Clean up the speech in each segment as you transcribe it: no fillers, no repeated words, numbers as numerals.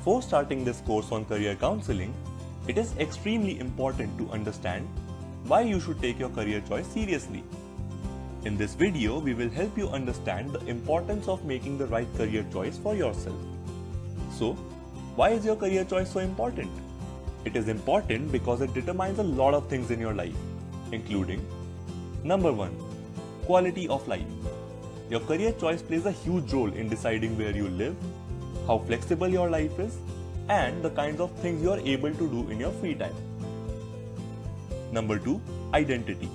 Before starting this course on career counseling, it is extremely important to understand why you should take your career choice seriously. In this video, we will help you understand the importance of making the right career choice for yourself. So, why is your career choice so important? It is important because it determines a lot of things in your life, including number 1, quality of life. Your career choice plays a huge role in deciding where you live, how flexible your life is, and the kinds of things you are able to do in your free time. Number 2, identity.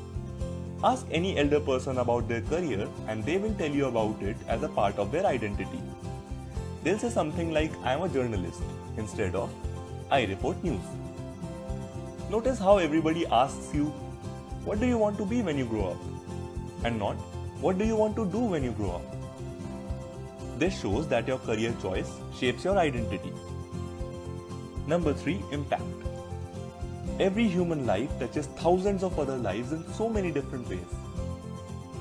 Ask any elder person about their career and they will tell you about it as a part of their identity. They'll say something like, I am a journalist, instead of, I report news. Notice how everybody asks you, what do you want to be when you grow up? And not, what do you want to do when you grow up? This shows that your career choice shapes your identity. Number 3, impact. Every human life touches thousands of other lives in so many different ways.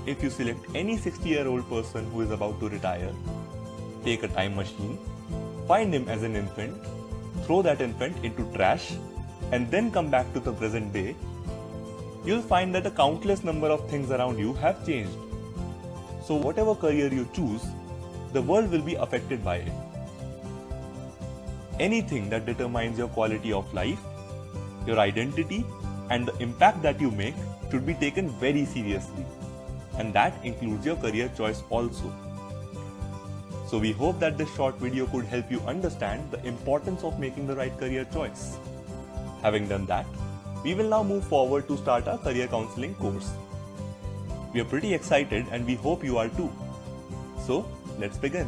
If you select any 60-year-old person who is about to retire, take a time machine, find him as an infant, throw that infant into trash, and then come back to the present day, you'll find that a countless number of things around you have changed. So whatever career you choose, the world will be affected by it. Anything that determines your quality of life, your identity, and the impact that you make should be taken very seriously. And that includes your career choice also. So we hope that this short video could help you understand the importance of making the right career choice. Having done that, we will now move forward to start our career counseling course. We are pretty excited and we hope you are too. So, let's begin.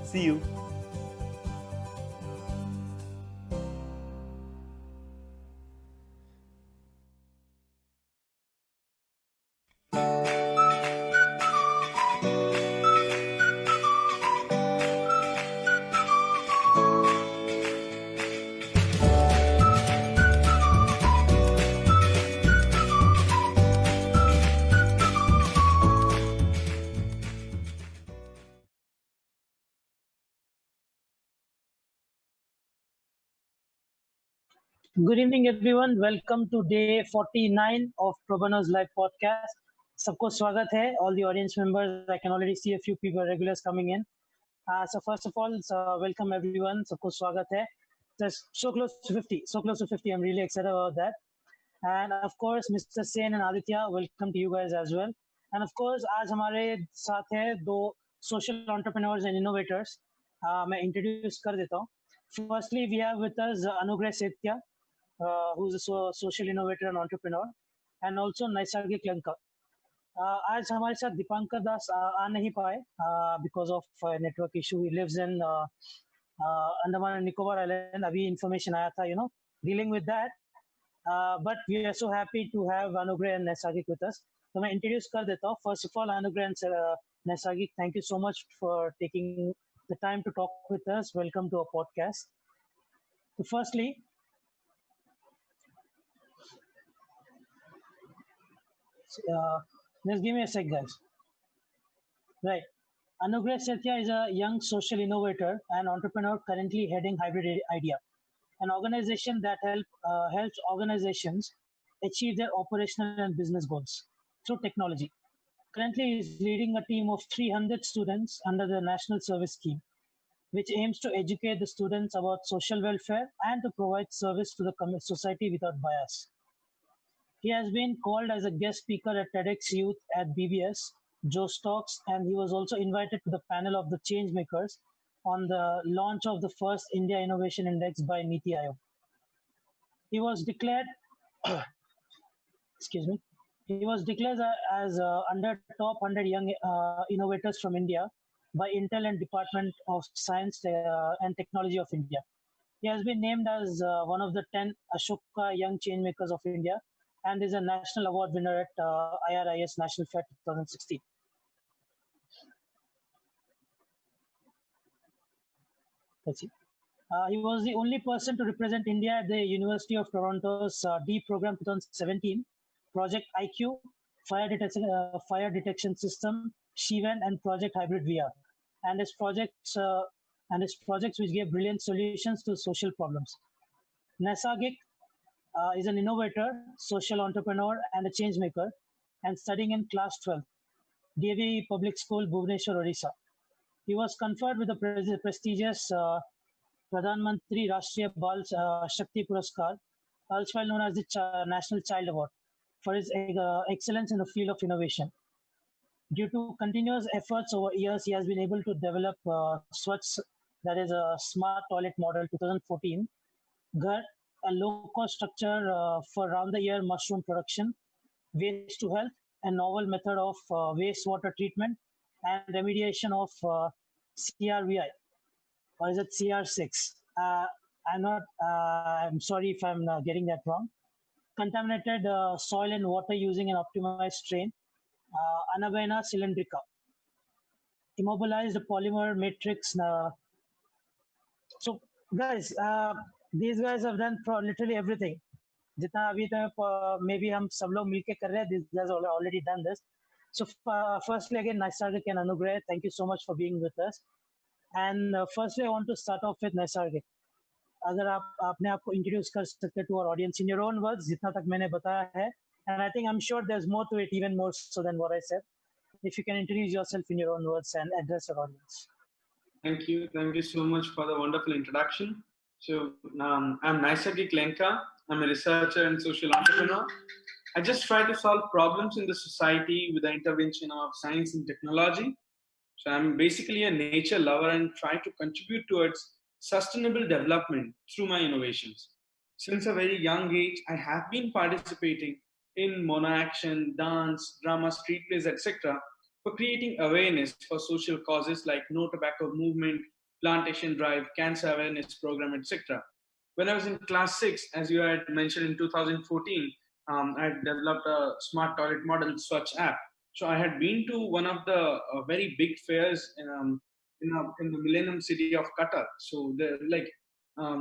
See you. Good evening, everyone. Welcome to day 49 of ProBano's live podcast. सबको स्वागत है. All the audience members, I can already see a few people, regulars coming in. So first of all, welcome everyone. सबको स्वागत है. Just so close to 50. I'm really excited about that. And of course, Mr. Sen and Aditya, welcome to you guys as well. And of course, आज हमारे साथ है दो social entrepreneurs and innovators. मैं introduce कर देता हूँ. Firstly, we have with us Anugreh Sehtya, who's a social innovator and entrepreneur, and also Naisargik. आज हमारे साथ दीपांकर दास आ नहीं पाए because of network issue. He lives in Andaman and Nicobar Island. अभी information आया था, dealing with that. But we are so happy to have Anugreh and Naisargik with us. So मैं introduce कर देता हूँ. First of all, Anugreh and Naisargik, thank you so much for taking the time to talk with us. Welcome to our podcast. So firstly, just give me a sec, guys. Right. Anugreh Sehtya is a young social innovator and entrepreneur currently heading Hybrid Idea, an organization that helps organizations achieve their operational and business goals through technology. Currently, he is leading a team of 300 students under the National Service Scheme, which aims to educate the students about social welfare and to provide service to the society without bias. He has been called as a guest speaker at TEDx Youth at BBS, Joe's Talks, and he was also invited to the panel of the Changemakers on the launch of the first India Innovation Index by NIFI. He was declared, he was declared as under top 100 young innovators from India by Intel and Department of Science and Technology of India. He has been named as one of the 10 Ashoka Young Changemakers of India and is a national award winner at IRIS National Fair 2016. Let's see. He was the only person to represent India at the University of Toronto's D Program 2017, Project IQ, Fire Detection System, Shivan, and Project Hybrid VR. And his projects and his projects which gave brilliant solutions to social problems. Naisargik is an innovator, social entrepreneur, and a change maker, and studying in class 12, DAV Public School, Bhubaneswar, Odisha. He was conferred with the prestigious Pradhan Mantri Rashtriya Bal Shakti Puraskar, elsewhere known as the National Child Award, for his excellence in the field of innovation. Due to continuous efforts over years, he has been able to develop Swachh, that is a smart toilet model 2014, Ghar, a low-cost structure for round-the-year mushroom production, waste to health, a novel method of wastewater treatment, and remediation of CRVI, or is it CR6? I'm sorry if I'm getting that wrong. Contaminated soil and water using an optimized strain, Anabena cylindrica. Immobilized polymer matrix. So, guys, these guys have done literally everything. जितना अभी तक maybe हम सब लोग मिलके कर रहे हैं, these guys have already done this. So, firstly, again, Naisargik and Anugreh, thank you so much for being with us. And firstly, I want to start off with Naisargik. अगर आप अपने आप को इंट्रोड्यूस कर सकते to our audience in your own words, जितना तक मैंने बताया है, and I think I'm sure there's more to it, even more so than what I said. If you can introduce yourself in your own words and address your audience. Thank you so much for the wonderful introduction. So I'm Naisargik Lenka. I'm a researcher and social entrepreneur. I just try to solve problems in the society with the intervention of science and technology. So I'm basically a nature lover and try to contribute towards sustainable development through my innovations. Since a very young age, I have been participating in mono action, dance, drama, street plays, etc. for creating awareness for social causes like No Tobacco Movement, Plantation Drive, Cancer Awareness Program, etc. When I was in class 6, as you had mentioned in 2014, I developed a smart toilet model Swachh app. So I had been to one of the very big fairs in the Millennium City of Qatar. So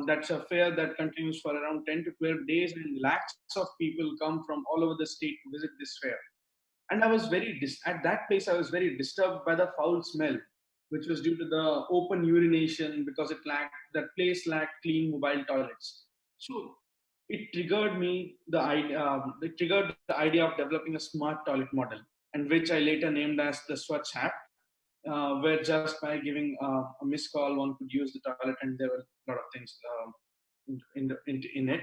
that's a fair that continues for around 10 to 12 days, and lakhs of people come from all over the state to visit this fair. And I was at that place, I was very disturbed by the foul smell, which was due to the open urination because that place lacked clean mobile toilets. So it triggered the idea of developing a smart toilet model, and which I later named as the Swachh app, where just by giving a missed call, one could use the toilet, and there were a lot of things in it.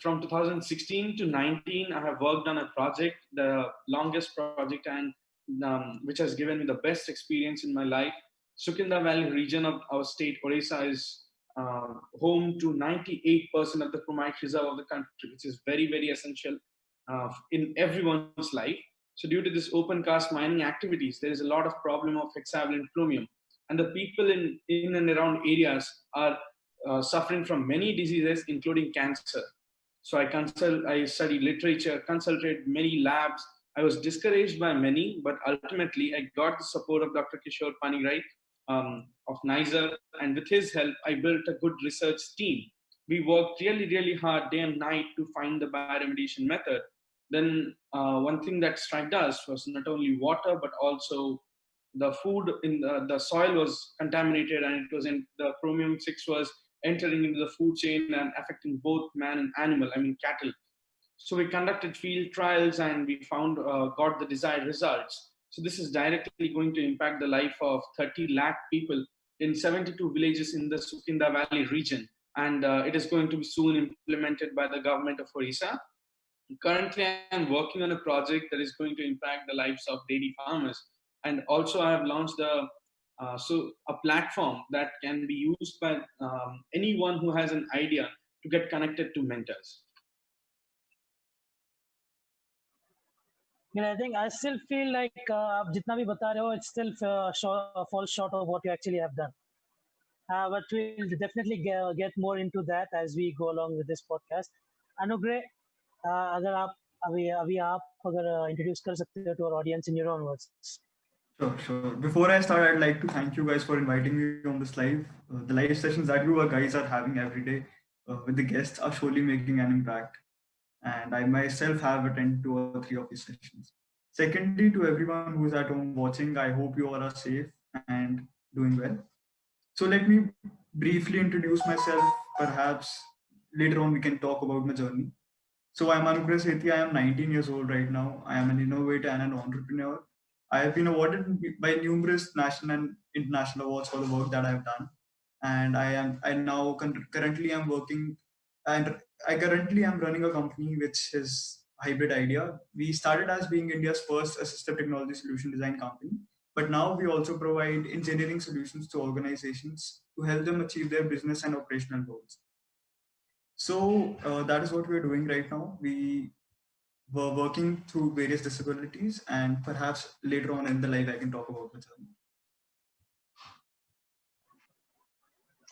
From 2016 to 19, I have worked on a project, the longest project, and which has given me the best experience in my life. Sukinda Valley region of our state, Odisha, is home to 98% of the chromite reserve of the country, which is very, very essential in everyone's life. So due to this open cast mining activities, there is a lot of problem of hexavalent chromium. And the people in and around areas are suffering from many diseases, including cancer. So I studied literature, consulted many labs. I was discouraged by many, but ultimately I got the support of Dr. Kishore Panigrahi of NISER, and with his help, I built a good research team. We worked really, really hard day and night to find the bioremediation method. Then one thing that struck us was not only water, but also the food in the soil was contaminated, and it was the chromium 6 was entering into the food chain and affecting both man and animal, cattle. So we conducted field trials, and we got the desired results. So this is directly going to impact the life of 30 lakh people in 72 villages in the Sukinda Valley region. And it is going to be soon implemented by the government of Odisha. Currently, I'm working on a project that is going to impact the lives of dairy farmers. And also I have launched a platform that can be used by anyone who has an idea to get connected to mentors. I think I still feel like jitna bhi bata rahe ho, it still falls short of what you actually have done. But we'll definitely get more into that as we go along with this podcast. Anugreh, अगर आप अभी आप अगर introduce कर सकते हो to our audience in your own words. Sure. Before I start, I'd like to thank you guys for inviting me on this live. The live sessions that you guys are having every day with the guests are surely making an impact. And I myself have attended 2 or 3 of these sessions. Secondly, to everyone who is at home watching, I hope you all are safe and doing well. So let me briefly introduce myself. Perhaps later on we can talk about my journey. So I'm Anugreh Sehtya. I am 19 years old right now. I am an innovator and an entrepreneur. I have been awarded by numerous national and international awards for the work that I have done. And I now currently am working, and I currently am running a company which is hybrid idea. We started as being India's first assistive technology solution design company, but now we also provide engineering solutions to organizations to help them achieve their business and operational goals. So that is what we're doing right now. We were working through various disabilities, and perhaps later on in the life I can talk about the journey.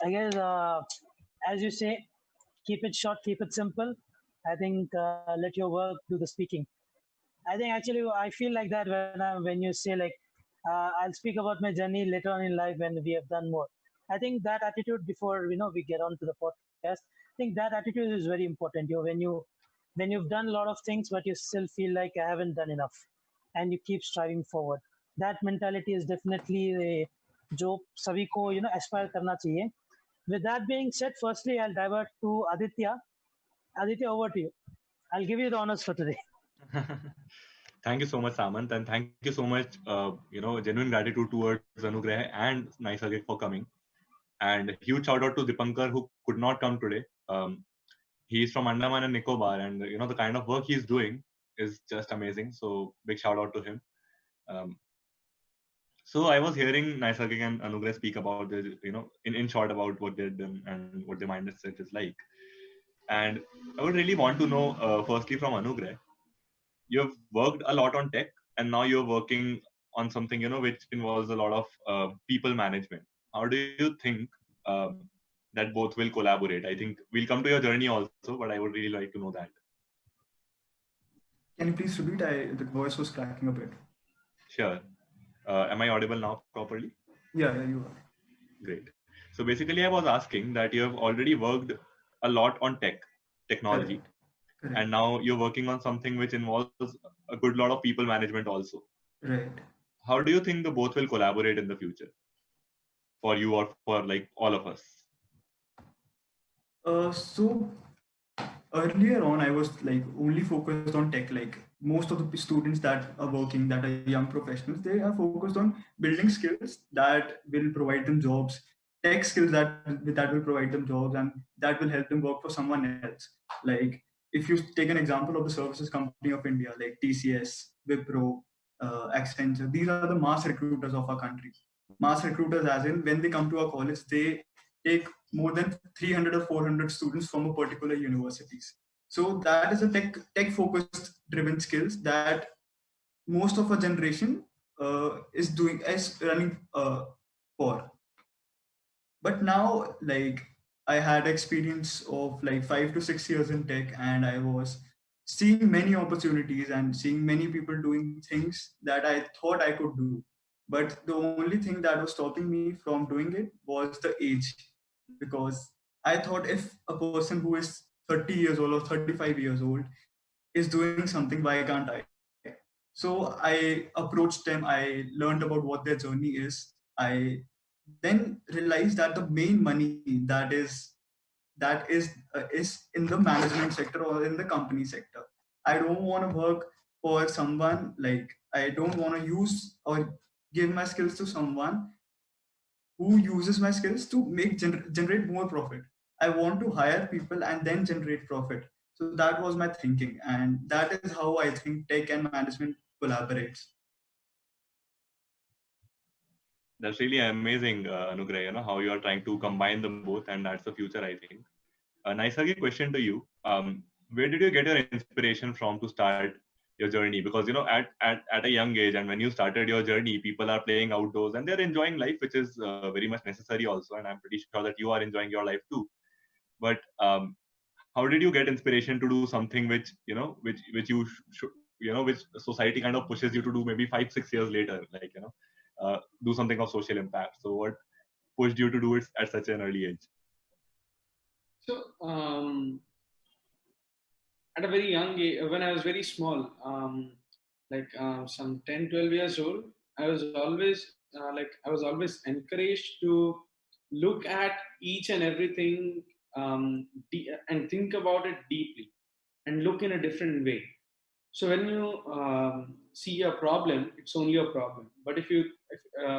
I guess, as you say, keep it short, keep it simple. I think let your work do the speaking. I think actually I feel like that when you say like I'll speak about my journey later on in life when we have done more. I think that attitude before we get on to the podcast. I think that attitude is very important. When you've done a lot of things but you still feel like I haven't done enough, and you keep striving forward. That mentality is definitely जो सभी को aspire करना चाहिए. With that being said, firstly I'll divert to Aditya. Aditya, over to you. I'll give you the honors for today. Thank you so much, Samant, and thank you so much. Genuine gratitude towards Anugreh and Naisargik for coming. And huge shout out to Dipankar who could not come today. He's from Andaman and Nicobar, and the kind of work he's doing is just amazing. So big shout out to him. So I was hearing Naisargik and Anugreh speak about this, in short about what they've done and what their mindset is like. And I would really want to know, firstly from Anugreh, you've worked a lot on tech, and now you're working on something which involves a lot of people management. How do you think that both will collaborate? I think we'll come to your journey also, but I would really like to know that. Can you please repeat? The voice was cracking a bit. Sure. Am I audible now properly? Yeah, you are. Great. So basically, I was asking that you have already worked a lot on technology. Correct. And now you're working on something which involves a good lot of people management also. Right. How do you think the both will collaborate in the future for you or for like all of us? So earlier on, I was like only focused on tech. Like most of the students that are working, that are young professionals, they are focused on building skills that will provide them jobs, tech skills that will provide them jobs, and that will help them work for someone else. Like if you take an example of the services company of India, like TCS, Wipro, Accenture, these are the mass recruiters of our country. Mass recruiters, as in when they come to our college, they take more than 300 or 400 students from a particular universities. So that is a tech focused driven skills that most of our generation is running for. But now, like, I had experience of like 5 to 6 years in tech, and I was seeing many opportunities and seeing many people doing things that I thought I could do. But the only thing that was stopping me from doing it was the age, because I thought if a person who is 30 years old or 35 years old is doing something, why can't I? So I approached them, I learned about what their journey is. I then realized that the main money that is in the management sector or in the company sector. I don't want to work for someone, like I don't want to use or give my skills to someone who uses my skills to generate more profit. I want to hire people and then generate profit. So that was my thinking, and that is how I think tech and management collaborates. That's really amazing, Anugreh, how you are trying to combine them both, and that's the future, I think. A Naisargik question to you. Where did you get your inspiration from to start your journey? Because, at a young age, and when you started your journey, people are playing outdoors and they're enjoying life, which is very much necessary also. And I'm pretty sure that you are enjoying your life too. But how did you get inspiration to do something which, which you should, which society kind of pushes you to do maybe 5-6 years later, like, do something of social impact? So what pushed you to do it at such an early age? So, at a very young age, when I was very small, some 10, 12 years old, I was always encouraged to look at each and everything and think about it deeply and look in a different way. So when you see a problem, it's only a problem. But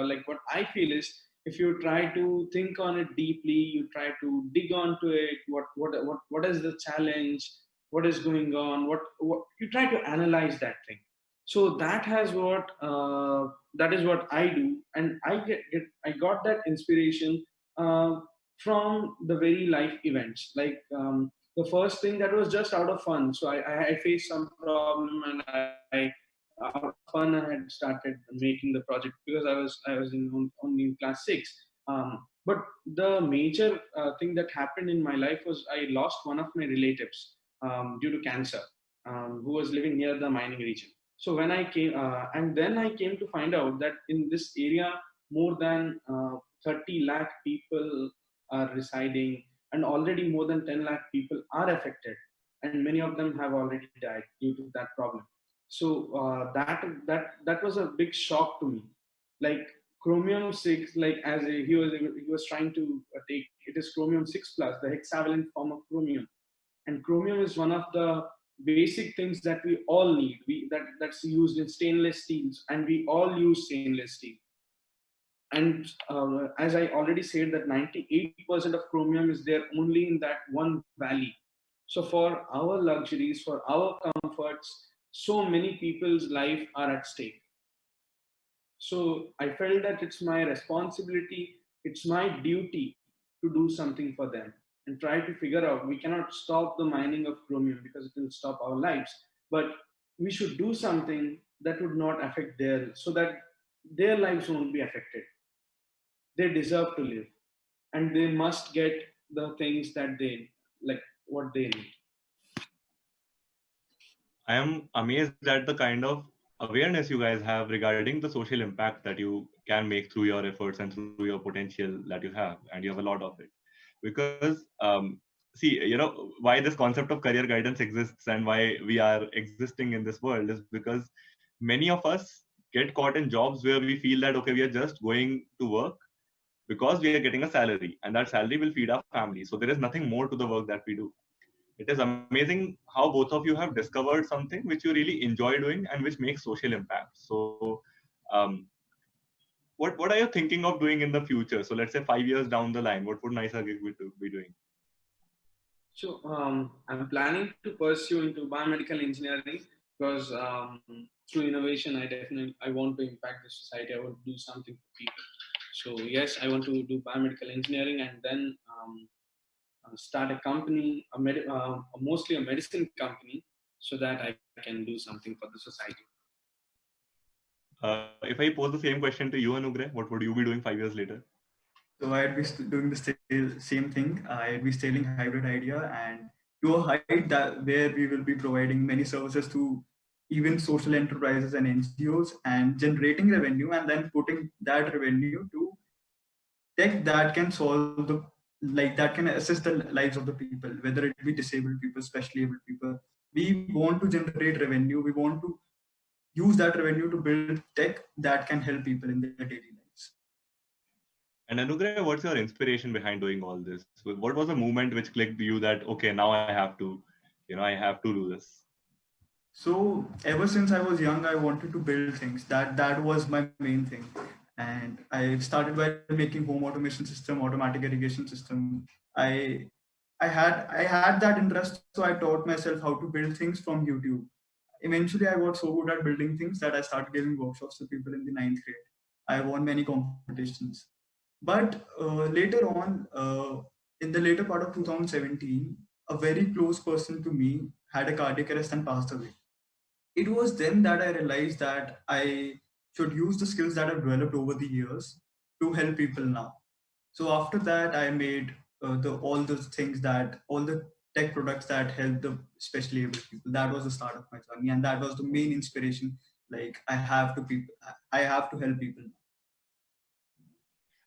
like what I feel is, if you try to think on it deeply, you try to dig onto it. What is the challenge? What is going on? What you try to analyze that thing. So that is what I do, and I got that inspiration from the very life events. Like the first thing, that was just out of fun. So I faced some problem, and out of fun I had started making the project, because I was only in class 6. But the major thing that happened in my life was I lost one of my relatives due to cancer, who was living near the mining region. So when I came, and then I came to find out that in this area, more than 30 lakh people are residing, and already more than 10 lakh people are affected, and many of them have already died due to that problem. So that was a big shock to me. Like chromium 6, like he was trying to take, it is chromium 6 plus, the hexavalent form of chromium, and chromium is one of the basic things that we all need. That's used in stainless steels, and we all use stainless steel. And as I already said, that 98% of chromium is there only in that one valley. So for our luxuries, for our comforts, so many people's life are at stake. So I felt that it's my responsibility, it's my duty to do something for them and try to figure out. We cannot stop the mining of chromium because it will stop our lives, but we should do something that would not affect their, so that their lives won't be affected. They deserve to live, and they must get the things that they like, what they need. I am amazed at the kind of awareness you guys have regarding the social impact that you can make through your efforts and through your potential that you have, and you have a lot of it. Because see, why this concept of career guidance exists and why we are existing in this world is because many of us get caught in jobs where we feel that okay, we are just going to work because we are getting a salary, and that salary will feed our family. So there is nothing more to the work that we do. It is amazing how both of you have discovered something which you really enjoy doing and which makes social impact. So, um, what are you thinking of doing in the future? So, let's say 5 years down the line, what would Naisargik be doing? So I'm planning to pursue into biomedical engineering, because through innovation, I want to impact the society. I want to do something for people. So yes, I want to do biomedical engineering, and then start a company, mostly a medicine company, so that I can do something for the society. If I pose the same question to you, Anugreh, what would you be doing 5 years later? So I'd be doing the same thing. I'd be scaling hybrid idea and to a height that where we will be providing many services to even social enterprises and NGOs and generating revenue and then putting that revenue to tech that can solve the that can assist the lives of the people, whether it be disabled people, specially able people. We want to generate revenue. We want to use that revenue to build tech that can help people in their daily lives. And Anugreh, what's your inspiration behind doing all this? What was the moment which clicked you that okay, now I have to, I have to do this? So ever since I was young, I wanted to build things. That was my main thing, and I started by making home automation system, automatic irrigation system. I had that interest, so I taught myself how to build things from YouTube. Eventually, I got so good at building things that I started giving workshops to people in the ninth grade. I won many competitions. But later on, in the later part of 2017, a very close person to me had a cardiac arrest and passed away. It was then that I realized that I should use the skills that I've developed over the years to help people now. So after that, I made all those things that all the tech products that help the specially able people. That was the start of my journey, and that was the main inspiration. Like I have to help people.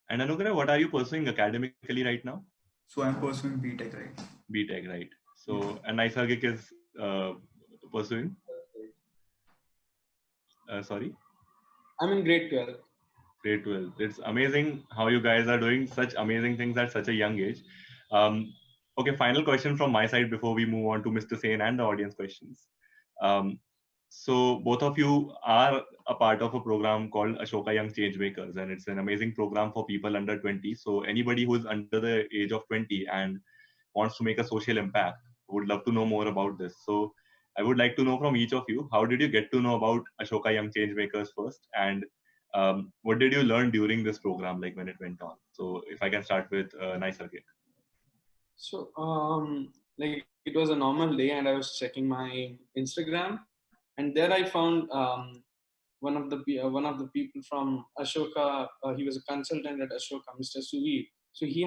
And Anugreh, what are you pursuing academically right now? So I'm pursuing BTech right. BTech, right? So, and Naisargik is pursuing. Sorry. I'm in grade 12. Great. Well, it's amazing how you guys are doing such amazing things at such a young age. Um, okay, final question from my side before we move on to Mr. Sen and the audience questions. Um, so both of you are a part of a program called Ashoka Young Changemakers, and it's an amazing program for people under 20. So anybody who is under the age of 20 and wants to make a social impact would love to know more about this. So I would like to know from each of you, how did you get to know about Ashoka Young Changemakers first, and what did you learn during this program, like when it went on? So if I can start with Naisargik. So, like it was a normal day, and I was checking my Instagram, and there I found one of the people from Ashoka. He was a consultant at Ashoka, Mr. Suvir. So he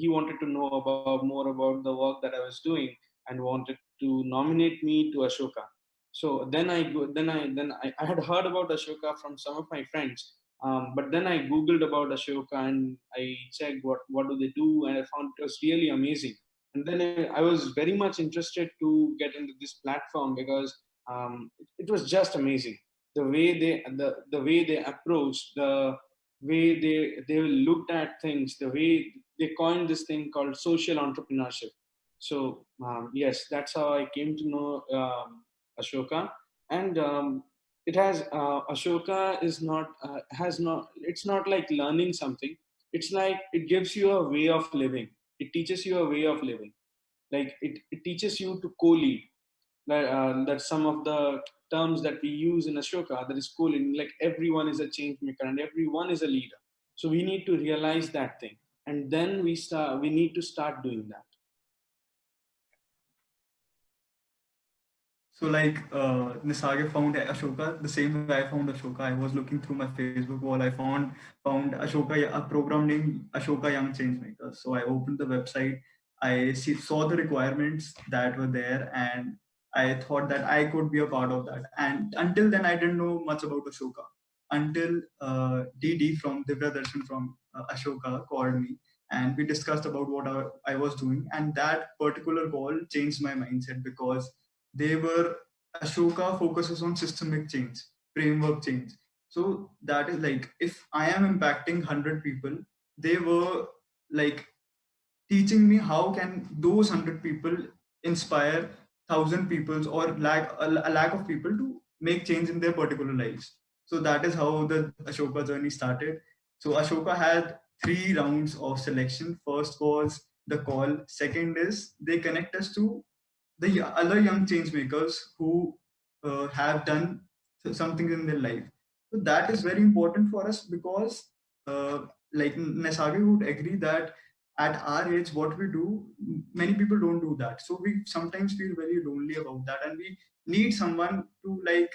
wanted to know about more about the work that I was doing and wanted to nominate me to Ashoka. So I had heard about Ashoka from some of my friends, but then I googled about Ashoka and I checked what do they do, and I found it was really amazing. And then I was very much interested to get into this platform because it was just amazing. The way they approached, the way they looked at things, the way they coined this thing called social entrepreneurship. So yes, that's how I came to know Ashoka. And it has Ashoka is not has not it's not like learning something. It's like it gives you a way of living. It teaches you a way of living. Like it teaches you to co-lead. That some of the terms that we use in Ashoka, that is co-leading, like everyone is a change maker and everyone is a leader. So we need to realize that thing, and then we need to start doing that. So like Nisargik found Ashoka the same way I found Ashoka. I was looking through my Facebook wall. I found Ashoka, a program named Ashoka Young Changemakers. So I opened the website. Saw the requirements that were there, and I thought that I could be a part of that. And until then, I didn't know much about Ashoka. Until DD from Divya Darshan from Ashoka called me, and we discussed about what I was doing. And that particular call changed my mindset because they were Ashoka focuses on systemic change, framework change. So that is like if I am impacting 100 people, they were like teaching me how can those 100 people inspire 1,000 people or a lack of people to make change in their particular lives. So that is how the Ashoka journey started. So Ashoka had 3 rounds of selection. First was the call. Second is they connect us to the other young change makers who have done something in their life. So that is very important for us because, like Nesage would agree that at our age, what we do, many people don't do that. So we sometimes feel very lonely about that, and we need someone to like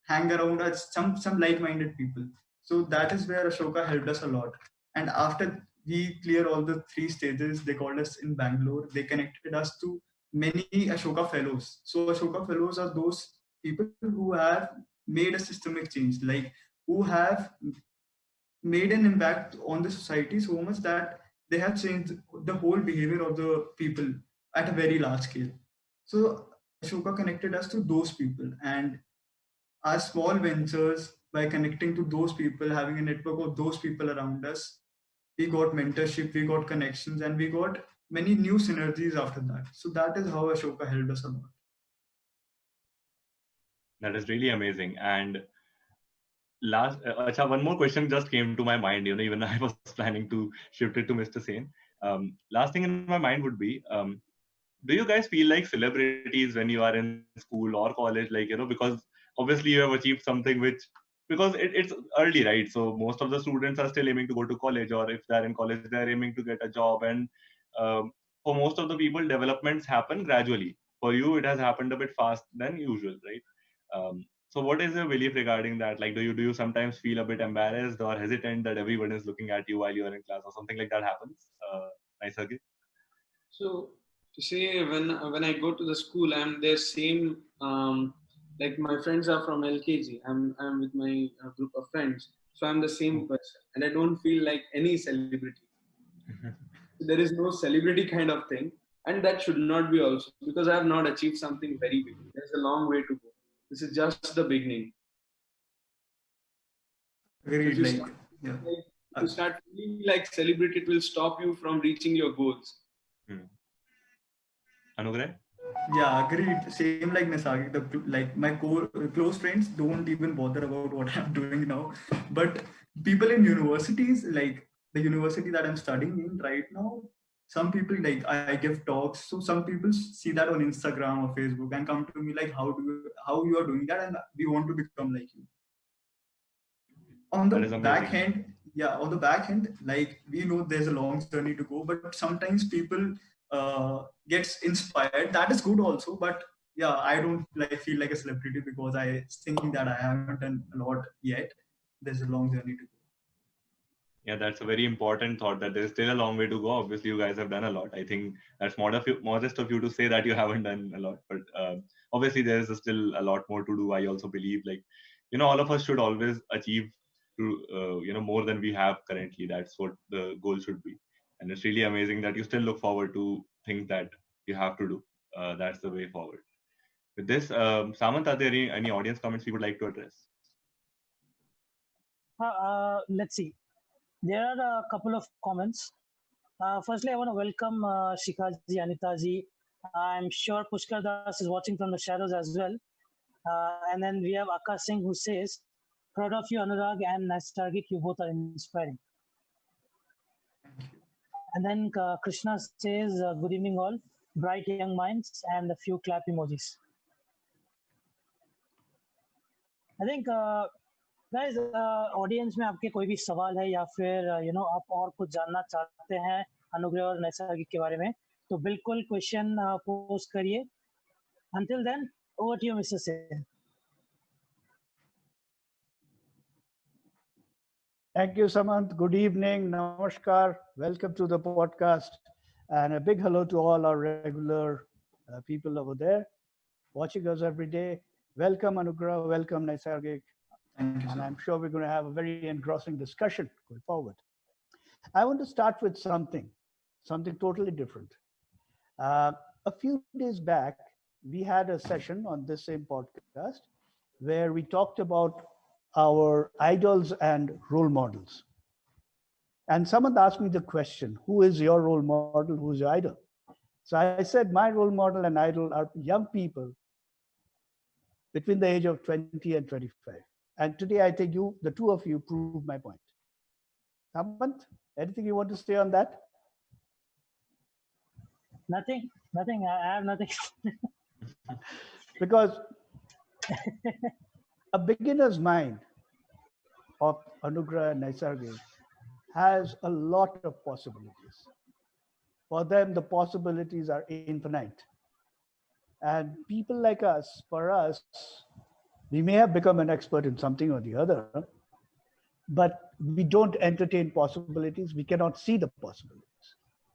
hang around us, some like-minded people. So that is where Ashoka helped us a lot. And after we clear all the 3 stages, they called us in Bangalore. They connected us to many Ashoka fellows. So Ashoka fellows are those people who have made a systemic change, like who have made an impact on the society so much that they have changed the whole behavior of the people at a very large scale. So Ashoka connected us to those people, and our small ventures, by connecting to those people, having a network of those people around us, we got mentorship, we got connections, and we got many new synergies after that. So that is how Ashoka helped us a lot. That is really amazing. And one more question just came to my mind. Even I was planning to shift it to Mr. Sen. Last thing in my mind would be, do you guys feel like celebrities when you are in school or college? Because obviously you have achieved something because it's early, right? So most of the students are still aiming to go to college, or if they're in college, they're aiming to get a job. And for most of the people, developments happen gradually. For you, it has happened a bit fast than usual, right? So what is your belief regarding that? Like, do you sometimes feel a bit embarrassed or hesitant that everyone is looking at you while you are in class or something like that happens? Nice. So to say when I go to the school, I'm there same like my friends are from LKG. I'm with my group of friends, so I'm the same person, and I don't feel like any celebrity. There is no celebrity kind of thing, and that should not be also because I have not achieved something very big. There's a long way to go. This is just the beginning. Agreed. So if Like, yeah. you start feeling like celebrity, it will stop you from reaching your goals. Anugreh? Yeah, agreed. Same like Naisargik. Like my close friends don't even bother about what I'm doing now. But people in universities, like the university that I'm studying in right now, some people like I give talks. So some people see that on Instagram or Facebook and come to me like, how you are doing that, and we want to become like you. On the That is back amazing. end, yeah, on the back end, like we know there's a long journey to go, but sometimes people gets inspired. That is good also, but yeah, I don't like feel like a celebrity because I thinking that I haven't done a lot yet. There's a long journey to go. Yeah, that's a very important thought that there's still a long way to go. Obviously, you guys have done a lot. I think that's modest of you to say that you haven't done a lot. But obviously, there is still a lot more to do. I also believe, like, all of us should always achieve more than we have currently. That's what the goal should be. And it's really amazing that you still look forward to things that you have to do. That's the way forward. With this, Samant, are there any audience comments we would like to address? Let's see. There are a couple of comments. Firstly, I want to welcome Shikaji, Anitaji. I'm sure Pushkar Das is watching from the shadows as well. And then we have Akash Singh who says, proud of you, Anurag and Naisargik, you both are inspiring. And then Krishna says, good evening all, bright young minds, and a few clap emojis. I think, guys, audience में आपके कोई भी सवाल है या फिर आप और कुछ जानना चाहते हैं अनुग्रह और नैसर्गिक के बारे में तो बिल्कुल क्वेश्चन पोस्ट करिए. Until then, over to you, Mr. Sen. Thank you, Samant. Good evening. Namaskar. Welcome to the podcast. And a big hello to all our regular people over there watching us every day. Welcome, Anugreh. Welcome, Naisargik. Thank you, And sir. I'm sure we're going to have a very engrossing discussion going forward. I want to start with something totally different. A few days back, we had a session on this same podcast where we talked about our idols and role models. And someone asked me the question, who is your role model? Who is your idol? So I said my role model and idol are young people between the age of 20 and 25. And today I think the two of you, prove my point. Samant, anything you want to say on that? Nothing. I have nothing. Because a beginner's mind of Anugreh and Naisargik has a lot of possibilities. For them, the possibilities are infinite. And people like us, for us, we may have become an expert in something or the other, but we don't entertain possibilities. We cannot see the possibilities.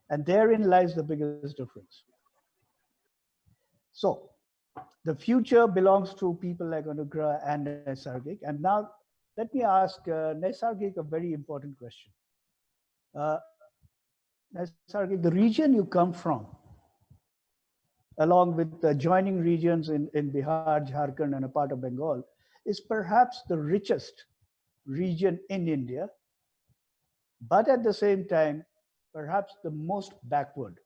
And therein lies the biggest difference. So the future belongs to people like Anugreh and Naisargik. And now let me ask Naisargik a very important question. Naisargik, the region you come from, along with the adjoining regions in Bihar, Jharkhand, and a part of Bengal, is perhaps the richest region in India, but at the same time, perhaps the most backward.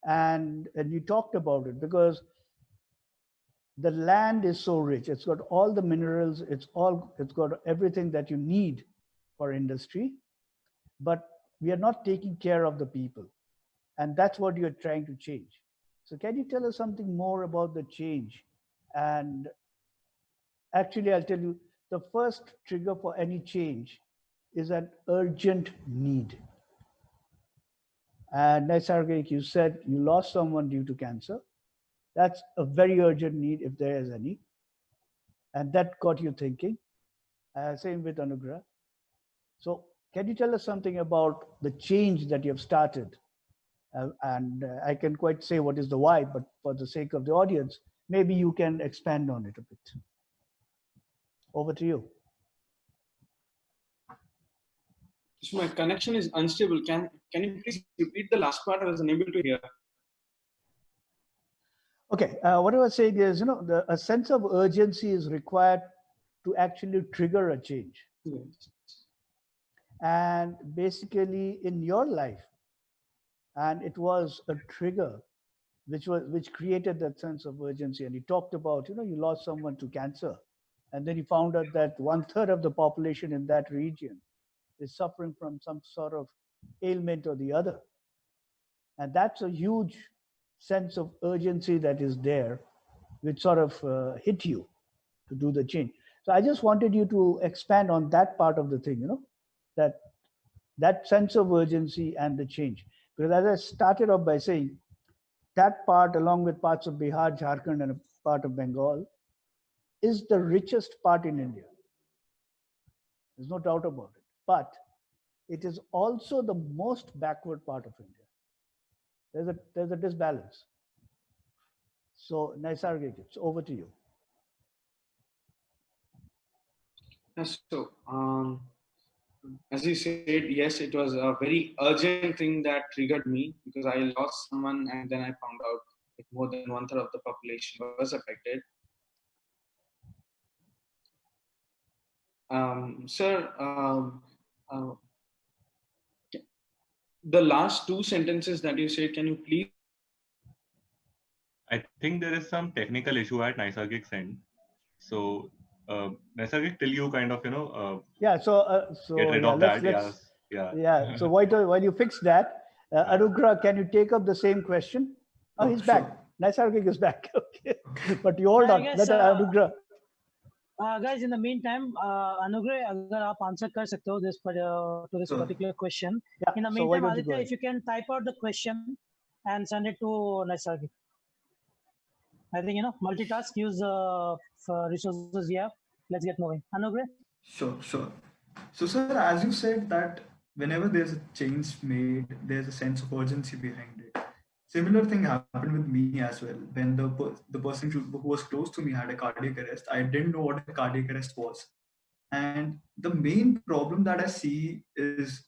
And you talked about it because the land is so rich. It's got all the minerals. It's got everything that you need for industry, but we are not taking care of the people. And that's what you're trying to change. So can you tell us something more about the change? And actually, I'll tell you, the first trigger for any change is an urgent need. And Naisargik, you said you lost someone due to cancer. That's a very urgent need if there is any. And that got you thinking. Same with Anugreh. So can you tell us something about the change that you have started? I can quite say what is the why, but for the sake of the audience, maybe you can expand on it a bit. Over to you. So my connection is unstable. Can you please repeat the last part? I was unable to hear. Okay, what I was saying is, a sense of urgency is required to actually trigger a change. Yes. And basically in your life, and it was a trigger which created that sense of urgency. And he talked about, you lost someone to cancer, and then he found out that 1/3 of the population in that region is suffering from some sort of ailment or the other. And that's a huge sense of urgency that is there, which sort of hit you to do the change. So I just wanted you to expand on that part of the thing, that sense of urgency and the change. Because as I started off by saying, that part, along with parts of Bihar, Jharkhand, and a part of Bengal, is the richest part in India. There's no doubt about it. But it is also the most backward part of India. There's a disbalance. So, Naisargik, it's over to you. So, as you said, yes, it was a very urgent thing that triggered me, because I lost someone and then I found out that more than 1/3 of the population was affected. Sir, the last two sentences that you said, can you please? I think there is some technical issue at Naisargik's end. So, Naisargik, till you kind of, get rid of that. Yeah. So while you fix that, Anugreh, can you take up the same question? Oh, he's back. Sure. Naisargik is back. Okay. But you hold on. Let Anugreh. Guys, in the meantime, Anugreh, अगर आप answer कर सकते हो to this particular question. Yeah. In the So why meantime, don't you Aditya, go if you can type out the question and send it to Naisargik. I think, multitask, use resources we have. Let's get moving. Anugreh? Sure. So, sir, as you said that whenever there's a change made, there's a sense of urgency behind it. Similar thing happened with me as well. When the person who was close to me had a cardiac arrest, I didn't know what a cardiac arrest was. And the main problem that I see is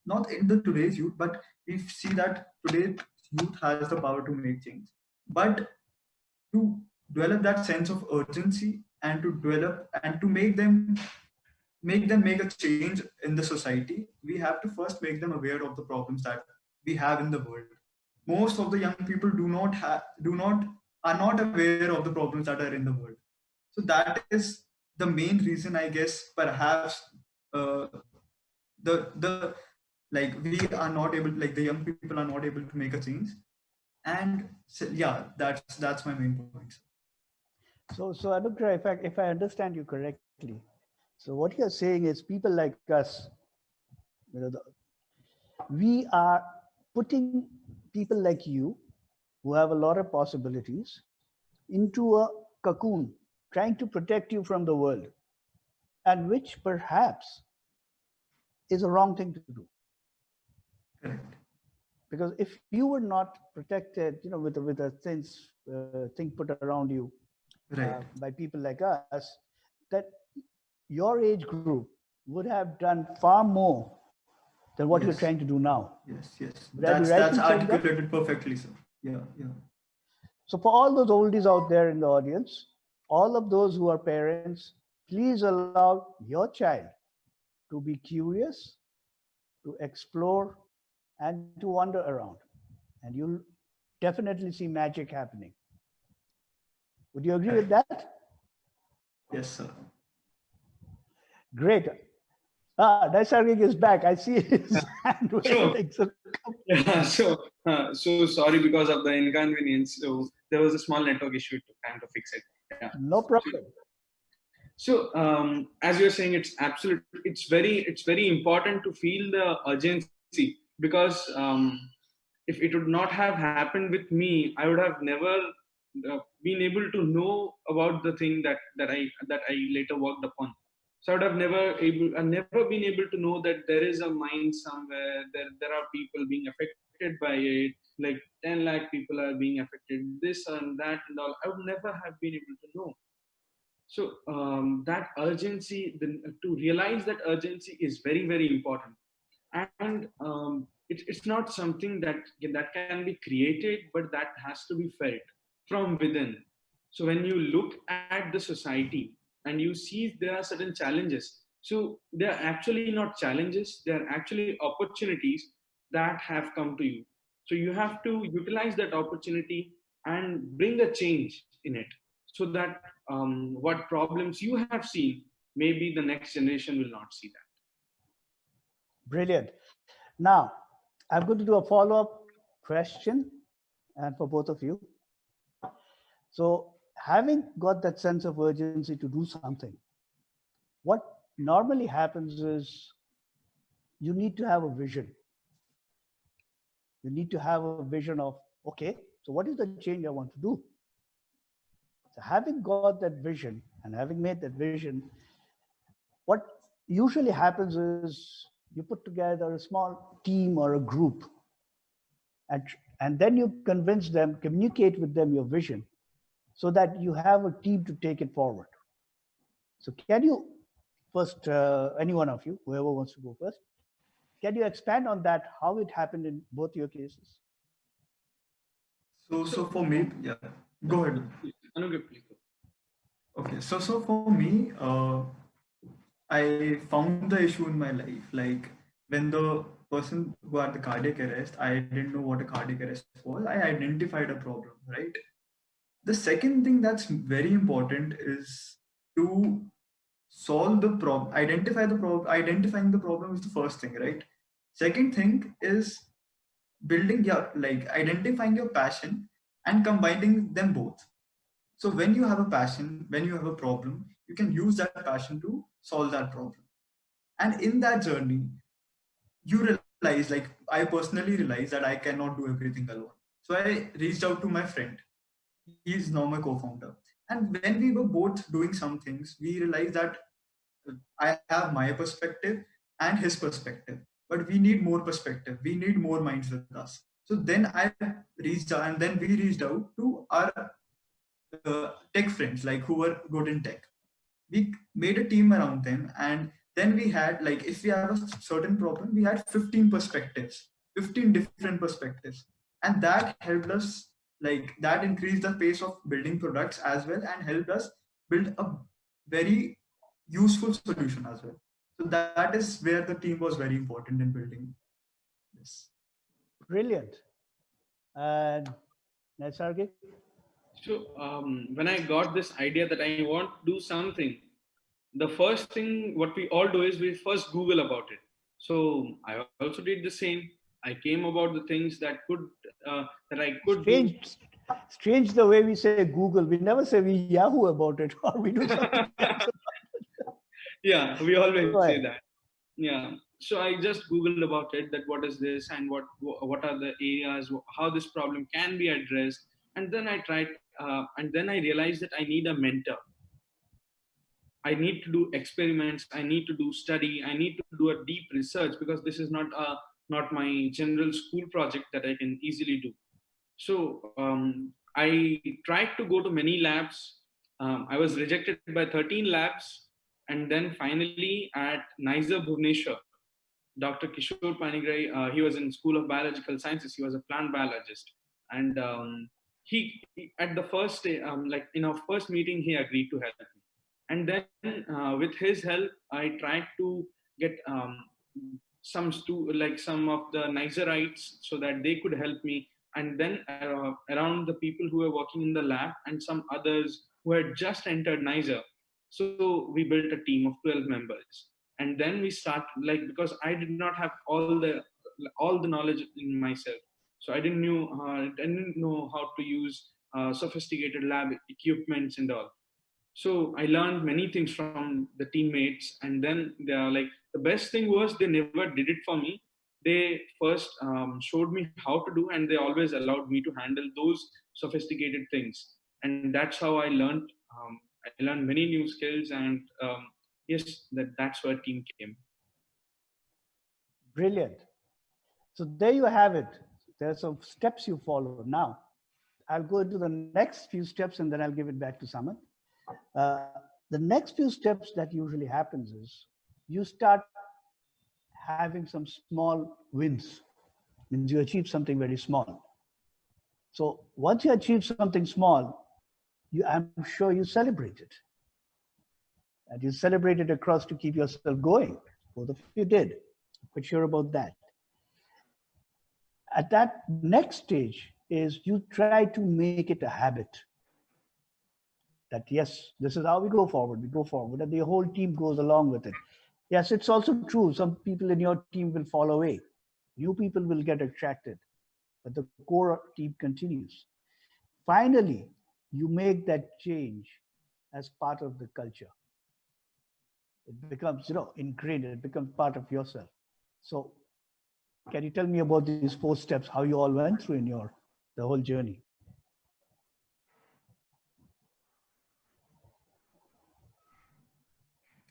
not in the today's youth, but we see that today's youth has the power to make change. But to develop that sense of urgency and to make them make a change in the society, we have to first make them aware of the problems that we have in the world. Most of the young people are not aware of the problems that are in the world. So that is the main reason, I guess, perhaps the we are not able, the young people are not able to make a change. And so, yeah, that's my main point. So Anugreh, if I understand you correctly, so what you're saying is people like us, we are putting people like you, who have a lot of possibilities, into a cocoon, trying to protect you from the world, and which perhaps is a wrong thing to do. Correct. Because if you were not protected, with a thing put around you, Right. by people like us, that your age group would have done far more than what you're trying to do now. Yes. Would I be right That's in saying that? articulated perfectly, sir. Yeah. So for all those oldies out there in the audience, all of those who are parents, please allow your child to be curious, to explore, and to wander around. And you'll definitely see magic happening. Would you agree with that? Yes, sir. Great. Naisargik is back. I see his hand waving. So sorry because of the inconvenience. So there was a small network issue to kind of fix it. Yeah. No problem. So as you're saying, it's very important to feel the urgency, because if it would not have happened with me, I would have never been able to know about the thing that I later worked upon. So I would have never been able to know that there is a mine somewhere, there are people being affected by it, like 10 lakh people are being affected, this and that and all. I would never have been able to know. So that urgency, to realize that urgency is very, very important. And it's not something that can be created, but that has to be felt from within. So when you look at the society and you see there are certain challenges. So they are actually not challenges, they are actually opportunities that have come to you. So you have to utilize that opportunity and bring a change in it, so that what problems you have seen, maybe the next generation will not see that. Brilliant. Now, I'm going to do a follow-up question, and for both of you. So, having got that sense of urgency to do something, what normally happens is you need to have a vision. You need to have a vision of, okay, so what is the change I want to do? So having got that vision and having made that vision, what usually happens is you put together a small team or a group, and then you convince them, communicate with them your vision, so that you have a team to take it forward. So can you first, any one of you, whoever wants to go first, can you expand on that, how it happened in both your cases? So for me, yeah, go ahead. Anugreh, please go. Okay, so for me, I found the issue in my life. Like when the person who had the cardiac arrest, I didn't know what a cardiac arrest was. I identified a problem, right? The second thing that's very important is to solve the problem, identify the problem. Identifying the problem is the first thing, right? Second thing is building your, like, identifying your passion and combining them both. So when you have a passion, when you have a problem, you can use that passion to solve that problem. And in that journey, you realize, like I personally realized that I cannot do everything alone. So I reached out to my friend. He is now my co-founder. And when we were both doing some things, we realized that I have my perspective and his perspective, but we need more perspective. We need more minds with us. So then I reached out, and then we reached out to our tech friends, like who were good in tech. We made a team around them, and then we had, like, if we have a certain problem, we had 15 perspectives, 15 different perspectives, and that helped us, like that increased the pace of building products as well, and helped us build a very useful solution as well. So that is where the team was very important in building this. Brilliant. And Naisargik? So when I got this idea that I want to do something, the first thing what we all do is we first Google about it. So I also did the same. I came about the things that I could do. Strange the way we say Google. We never say we Yahoo about it, or we do something else. Yeah, we always say that. Yeah. So I just Googled about it, that what is this and what are the areas, how this problem can be addressed. And then I tried, and then I realized that I need a mentor. I need to do experiments. I need to do study. I need to do a deep research, because this is not my general school project that I can easily do. So I tried to go to many labs. I was rejected by 13 labs. And then finally at NISA Bhubaneswar, Dr. Kishore Panigrahi, he was in School of Biological Sciences. He was a plant biologist. And he at the first day, like in our first meeting, he agreed to help me. And then with his help, I tried to get some of the Naisarites so that they could help me. And then around the people who were working in the lab and some others who had just entered NISA. So we built a team of 12 members. And then we start, like, because I did not have all the knowledge in myself. So I didn't know how to use sophisticated lab equipments and all. So I learned many things from the teammates, and then they are like, the best thing was they never did it for me. They first showed me how to do, and they always allowed me to handle those sophisticated things. And that's how I learned. I learned many new skills, and yes, that's where team came. Brilliant. So there you have it. There are some steps you follow. Now, I'll go into the next few steps, and then I'll give it back to Samant. The next few steps that usually happens is you start having some small wins. Means you achieve something very small. So once you achieve something small, I'm sure you celebrate it. and you celebrated across to keep yourself going. Both of you did. I'm quite sure about that. At that next stage is you try to make it a habit. That yes, this is how we go forward. We go forward, and the whole team goes along with it. Yes, it's also true. Some people in your team will fall away. New people will get attracted, but the core team continues. Finally, you make that change as part of the culture. It becomes, ingrained. It becomes part of yourself. So, can you tell me about these 4 steps? How you all went through in the whole journey?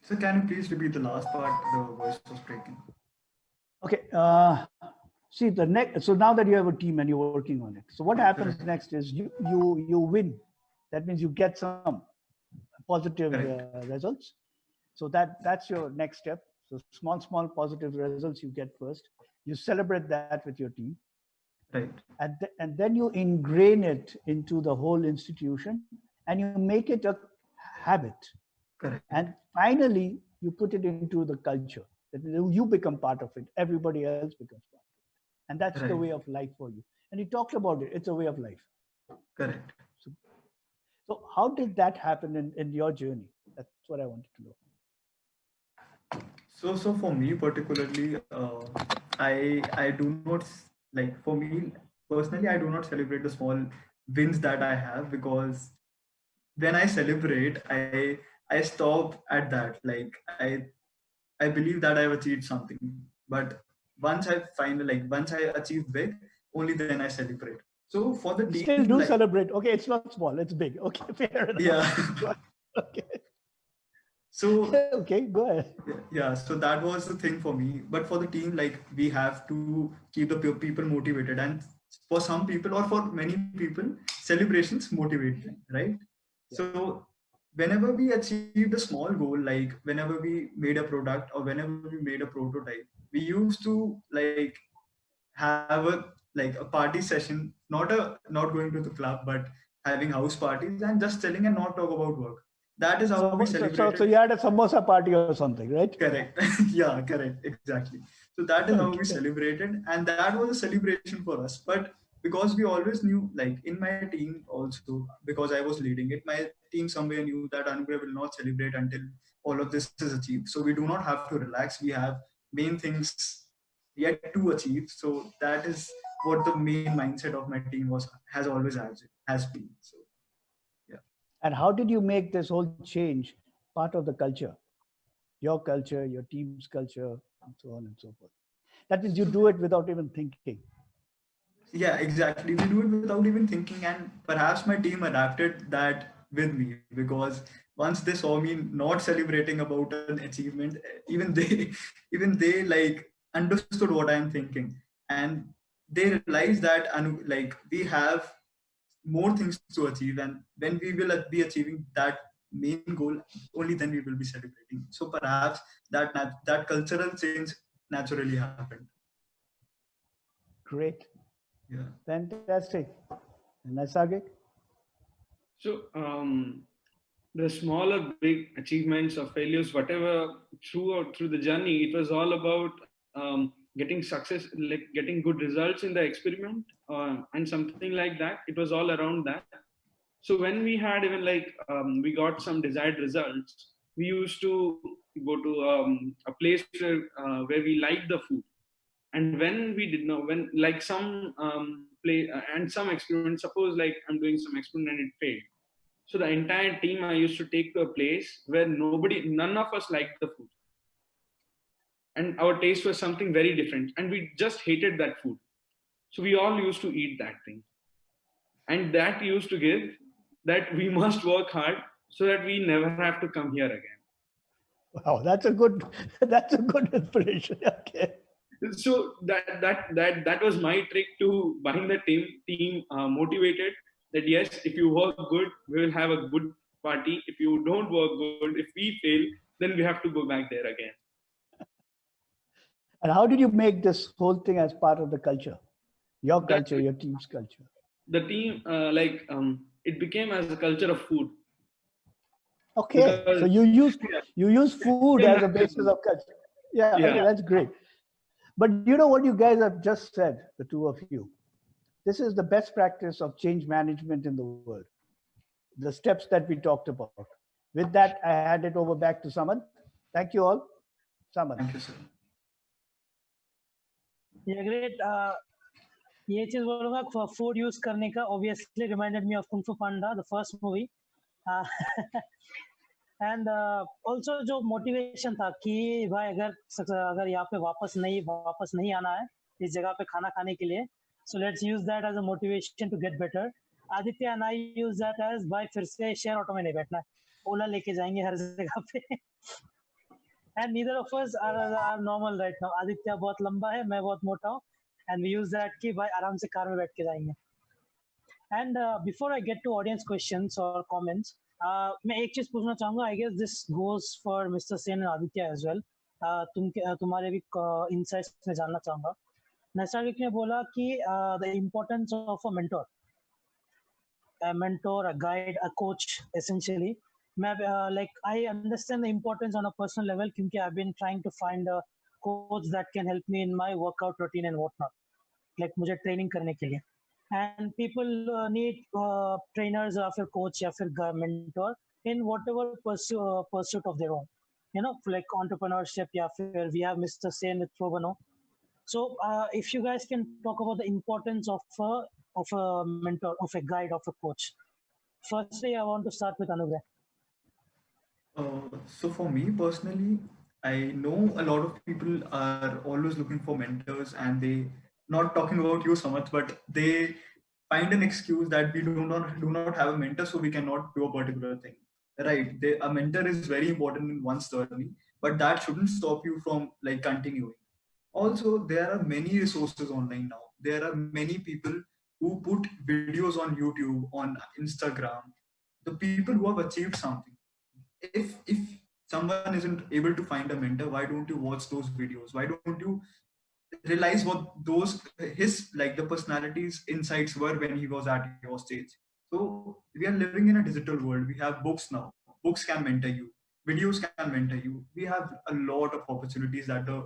So can you please repeat the last part? The voice was breaking. Okay. See the next. So now that you have a team and you're working on it, so what happens next is you win. That means you get some positive results. So that's your next step. So small positive results you get first. You celebrate that with your team. Right. And then you ingrain it into the whole institution and you make it a habit. Correct. And finally, you put it into the culture. That you become part of it. Everybody else becomes part of it. And that's the way of life for you. And you talked about it. It's a way of life. Correct. So how did that happen in your journey? That's what I wanted to know. So for me particularly, I do not, like, for me personally, I do not celebrate the small wins that I have, because when I celebrate, I stop at that. Like I believe that I've achieved something, but once I achieve big, only then I celebrate. So for the team, still do celebrate. Okay, it's not small, it's big. Okay, fair enough. Yeah. Okay. So okay, go ahead. Yeah, so that was the thing for me. But for the team, like, we have to keep the people motivated, and for some people, or for many people, celebrations motivate them, right? Yeah. So whenever we achieved a small goal, like whenever we made a product or whenever we made a prototype, we used to have a party session, not going to the club, but having house parties and just chilling and not talk about work. That is how we celebrated. So you had a samosa party or something, right? Correct. Yeah, correct. Exactly. So that is how we celebrated, and that was a celebration for us. But because we always knew, like in my team also, because I was leading it, my team somewhere knew that Anugreh will not celebrate until all of this is achieved. So we do not have to relax. We have main things yet to achieve. So that is what the main mindset of my team has always has been. So yeah. And how did you make this whole change part of the culture? Your culture, your team's culture, and so on and so forth. That means you do it without even thinking. Yeah, exactly. We do it without even thinking, and perhaps my team adapted that with me, because once they saw me not celebrating about an achievement, even they like understood what I'm thinking, and they realized that we have more things to achieve, and when we will be achieving that main goal, only then we will be celebrating. So perhaps that cultural change naturally happened. Great. Yeah. Fantastic. Naisargik? So the small or big achievements or failures, whatever through the journey, it was all about getting success, like getting good results in the experiment and something like that. It was all around that. So when we had even we got some desired results, we used to go to a place where we liked the food. And when we did not, when like some play and some experiment, suppose like I'm doing some experiment and it failed. So the entire team I used to take to a place where none of us liked the food. And our taste was something very different. And we just hated that food. So we all used to eat that thing. And that used to give that we must work hard so that we never have to come here again. Wow, that's a good inspiration. Okay. So that was my trick to bind the team motivated, that yes, if you work good, we will have a good party. If you don't work good, if we fail, then we have to go back there again. And how did you make this whole thing as part of the culture? Your culture, your team's culture. The team, it became as a culture of food. Okay, Because, so you use food as a basis of culture. Yeah, okay, yeah, that's great. But you know what you guys have just said, the two of you. This is the best practice of change management in the world. The steps that we talked about. With that, I hand it over back to Saman. Thank you all. Saman. Thank you, sir. Yeah, great. ये चीज बोलूंगा food use करने का obviously reminded me of Kung Fu Panda, the first movie. And also जो motivation था कि भाई अगर यहाँ पे वापस नहीं आना है इस जगह पे खाना खाने के लिए, so let's use that as a motivation to get better. Aditya and I use that as भाई फिर से शेयर ऑटो में नहीं बैठना है, ओला लेके जाएंगे हर जगह पे. And neither of us are normal right now. Aditya बहुत लंबा है, मैं बहुत मोटा हूँ, एंड वी यूज दैट कि भाई आराम से कार में बैठ के जाएंगे. And before I get to audience questions और कमेंट्स, मैं एक चीज पूछना चाहूंगा. I guess this goes for mister Sen and Aditya as well. तुम्हारे भी इनसाइट्स में जानना चाहूंगा. नैसर्गिक ने बोला कि the importance of a mentor, a guide, a coach essentially. मैं like I understand the importance on a personal level क्योंकि I've been trying to find a coach that can help me in my workout routine and whatnot, like मुझे training करने के लिए. And people need trainers or फिर coach या फिर mentor in whatever pursuit of their own, you know, like entrepreneurship या फिर we have Mr. Sen with ProBano. So if you guys can talk about the importance of a mentor, of a guide, of a coach. Firstly, I want to start with Anugreh. So for me personally, I know a lot of people are always looking for mentors, and they, not talking about you so much, but they find an excuse that we do not have a mentor, so we cannot do a particular thing. Right? A mentor is very important in one's journey, but that shouldn't stop you from like continuing. Also, there are many resources online now. There are many people who put videos on YouTube, on Instagram. The people who have achieved something. If someone isn't able to find a mentor, why don't you watch those videos? Why don't you realize what those his like the personalities insights were when he was at your stage? So we are living in a digital world. We have books now. Books can mentor you. Videos can mentor you. We have a lot of opportunities that the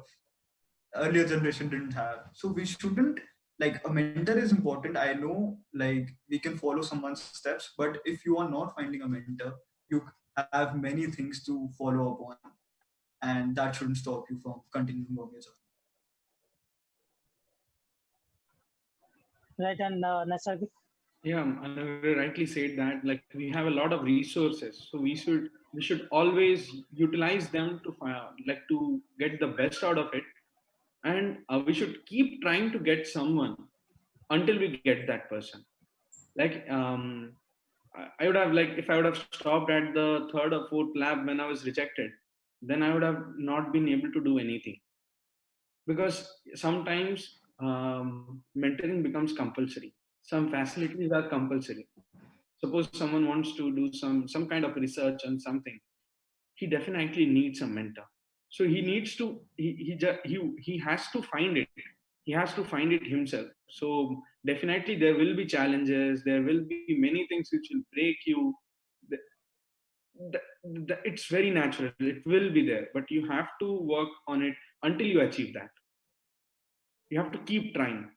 earlier generation didn't have. So we shouldn't, like, a mentor is important. I know, like, we can follow someone's steps, but if you are not finding a mentor, you have many things to follow up on, and that shouldn't stop you from continuing on your journey. Right, and Naisargik? Yeah, Anugreh rightly said that, like, we have a lot of resources, so we should always utilize them to to get the best out of it, and we should keep trying to get someone until we get that person. Like, I would have, like, if I would have stopped at the third or fourth lab when I was rejected, then I would have not been able to do anything, because sometimes mentoring becomes compulsory. Some facilities are compulsory. Suppose someone wants to do some kind of research on something, he definitely needs a mentor. So he needs to he has to find it. He has to find it himself. So definitely there will be challenges. There will be many things which will break you. It's very natural. It will be there, but you have to work on it until you achieve that. You have to keep trying.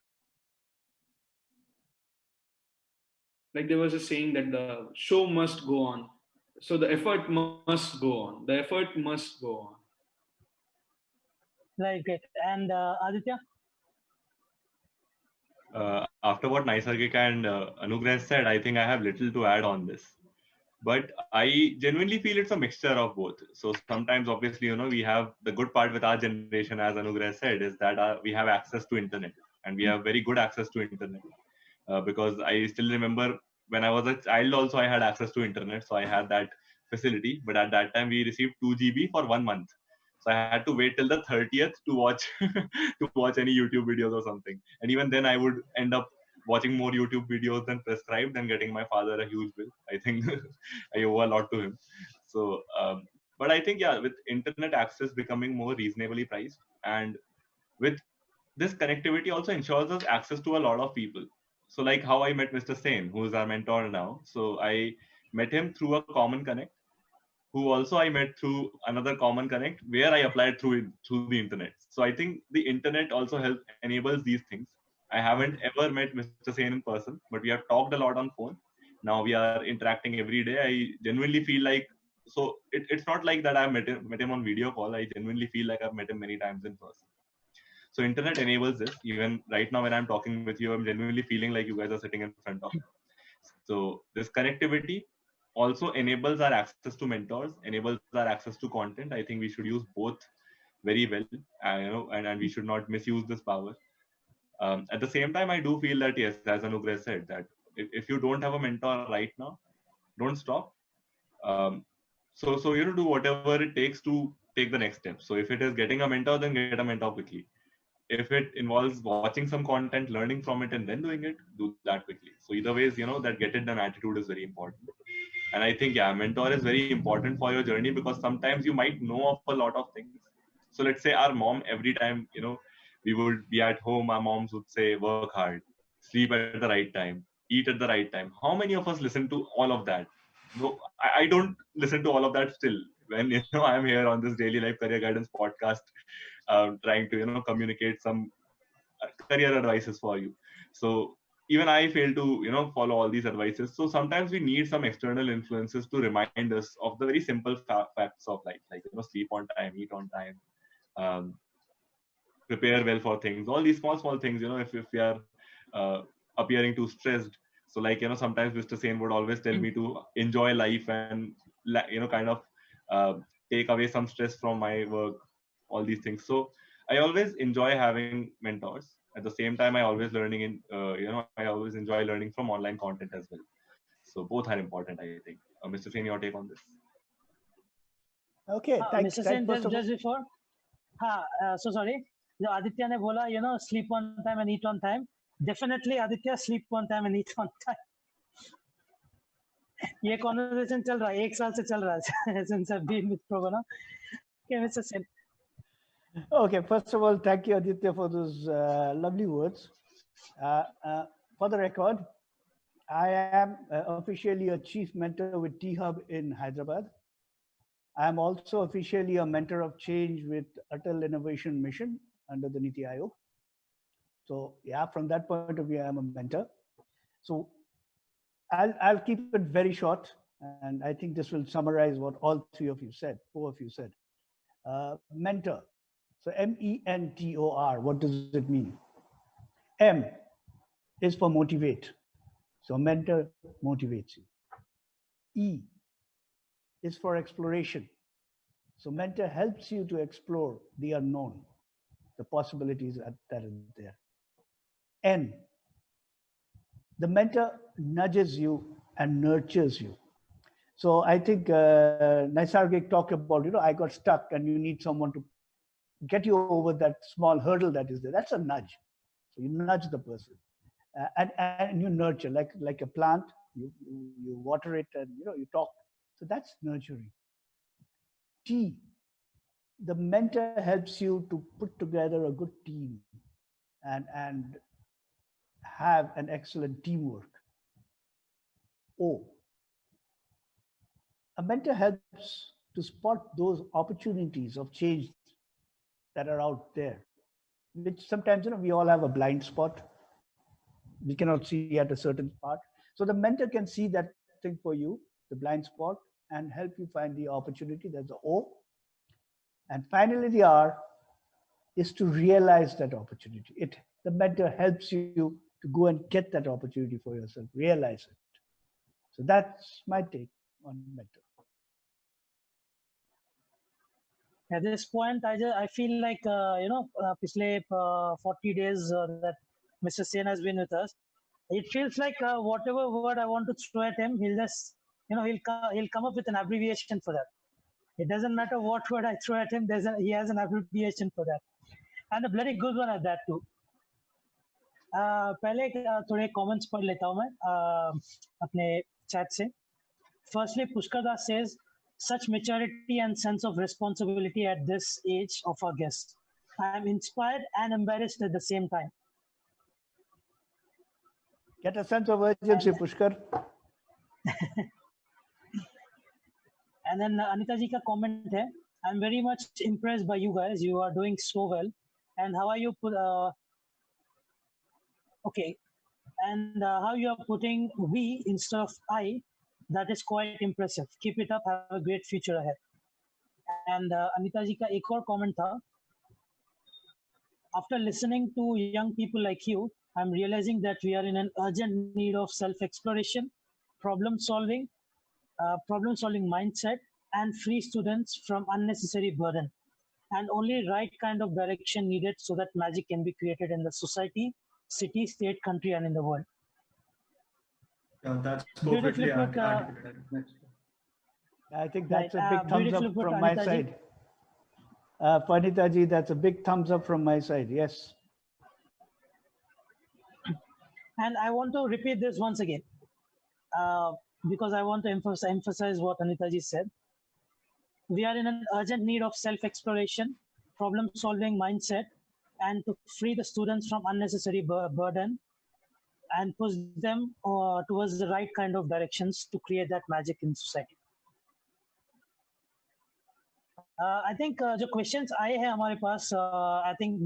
Like, there was a saying that the show must go on. So the effort must go on. The effort must go on. Right, great. And Aditya? After what Naisargik and Anugreh said, I think I have little to add on this. But I genuinely feel it's a mixture of both. So sometimes, obviously, we have the good part with our generation, as Anugreh said, is that we have access to internet, and we have very good access to internet. Because I still remember when I was a child also, I had access to internet, so I had that facility. But at that time, we received 2 GB for 1 month. So I had to wait till the 30th to watch any YouTube videos or something. And even then, I would end up watching more YouTube videos than prescribed and getting my father a huge bill. I think I owe a lot to him. So, but I think, yeah, with internet access becoming more reasonably priced, and with this connectivity also ensures us access to a lot of people. So like how I met Mr. Sen, who is our mentor now. So I met him through a common connect who also I met through another common connect where I applied through the internet. So I think the internet also enables these things. I haven't ever met Mr. Sen in person, but we have talked a lot on phone. Now we are interacting every day. I genuinely feel like, so it's not like that I've met him on video call. I genuinely feel like I've met him many times in person. So internet enables this. Even right now when I'm talking with you, I'm genuinely feeling like you guys are sitting in front of me. So this connectivity also enables our access to mentors, enables our access to content. I think we should use both very well, and we should not misuse this power. At the same time, I do feel that yes, as Anugreh said, that if you don't have a mentor right now, don't stop. So do whatever it takes to take the next step. So if it is getting a mentor, then get a mentor quickly. If it involves watching some content, learning from it, and then doing it, do that quickly. So either ways, that get it done attitude is very important. And I think, yeah, mentor is very important for your journey because sometimes you might know of a lot of things. So let's say our mom, every time, we would be at home, our moms would say, work hard, sleep at the right time, eat at the right time. How many of us listen to all of that? No, I don't listen to all of that still. When, I'm here on this daily life career guidance podcast, trying to, communicate some career advices for you. So even I fail to, follow all these advices. So sometimes we need some external influences to remind us of the very simple facts of life, like, sleep on time, eat on time, um, prepare well for things, all these small things, if we are appearing too stressed. So like, sometimes Mr. Sen would always tell me to enjoy life and, kind of take away some stress from my work, all these things. So I always enjoy having mentors. At the same time, I always I always enjoy learning from online content as well. So both are important, I think. Mr. Sen, your take on this? Okay, thanks. Mr. Sen, just before, so sorry. जो आदित्य ने बोला, sleep on time and eat on time. Definitely, Aditya, sleep on time and eat on time. ये conversation चल रहा है, 1 साल से चल रहा है since I've been with ProBano. Okay, Mr. Sen. Okay, first of all, thank you, Aditya, for those lovely words. For the record, I am officially a chief mentor with T-Hub in Hyderabad. I am also officially a mentor of change with Atal Innovation Mission under the NITI Aayog. So yeah, from that point of view, I am a mentor. So I'll keep it very short, and I think this will summarize what all four of you said. Mentor. So M-E-N-T-O-R, what does it mean? M is for motivate. So mentor motivates you. E is for exploration. So mentor helps you to explore the unknown, the possibilities that are there. N, the mentor nudges you and nurtures you. So I think Naisargik talked about, I got stuck and you need someone to get you over that small hurdle that is there. That's a nudge. So you nudge the person and you nurture like a plant, you water it and you talk. So that's nurturing. T, the mentor helps you to put together a good team and have an excellent teamwork. O, a mentor helps to spot those opportunities of change that are out there, which sometimes we all have a blind spot. We cannot see at a certain part. So the mentor can see that thing for you, the blind spot, and help you find the opportunity. That's the O. And finally, the R is to realize that opportunity. The mentor helps you to go and get that opportunity for yourself, realize it. So that's my take on mentor. At this point, I feel like, pisle 40 days that Mr. Sen has been with us, it feels like whatever word I want to throw at him, he'll just, he'll come up with an abbreviation for that. It doesn't matter what word I throw at him, he has an abbreviation for that. And a bloody good one at that too. पहले थोड़े comments पढ़ लेता हूँ मैं अपने chat से. Firstly, Pushkar Das says, such maturity and sense of responsibility at this age of our guest. I am inspired and embarrassed at the same time. Get a sense of urgency, Pushkar. And then Anita ji ka comment hai, I'm very much impressed by you guys. You are doing so well. And how are you okay. And how you are putting we instead of I, that is quite impressive. Keep it up. Have a great future ahead. And Anita ji ka ek aur comment tha. After listening to young people like you, I'm realizing that we are in an urgent need of self-exploration, problem solving mindset, and free students from unnecessary burden. And only right kind of direction needed so that magic can be created in the society, city, state, country, and in the world. Yeah, that's Beautifully perfectly put. articulated. I think Right, that's a big thumbs beautifully up put, from my Anita ji. side. Panita ji, that's a big thumbs up from my side. Yes. And I want to repeat this once again because I want to emphasize what Anita ji said. We are in an urgent need of self-exploration, problem-solving mindset, and to free the students from unnecessary burden and push them towards the right kind of directions to create that magic in society. I think the questions I have हमारे पास, I think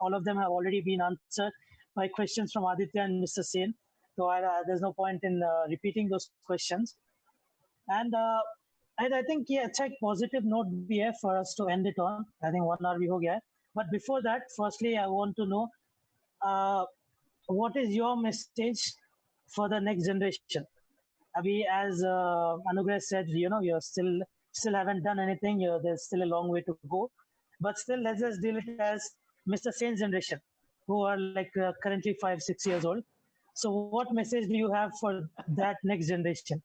all of them have already been answered by questions from Aditya and Mr. Sen. So there's no point in repeating those questions. And I think yeah, it's a positive note भी है for us to end it on. I think 1 hour भी हो गया है. But before that, firstly, I want to know what is your message for the next generation? Abhi, as Anugreh said, you're still haven't done anything. There's still a long way to go. But still, let's just deal it as Mr. Sen's generation, who are like currently 5-6 years old. So what message do you have for that next generation?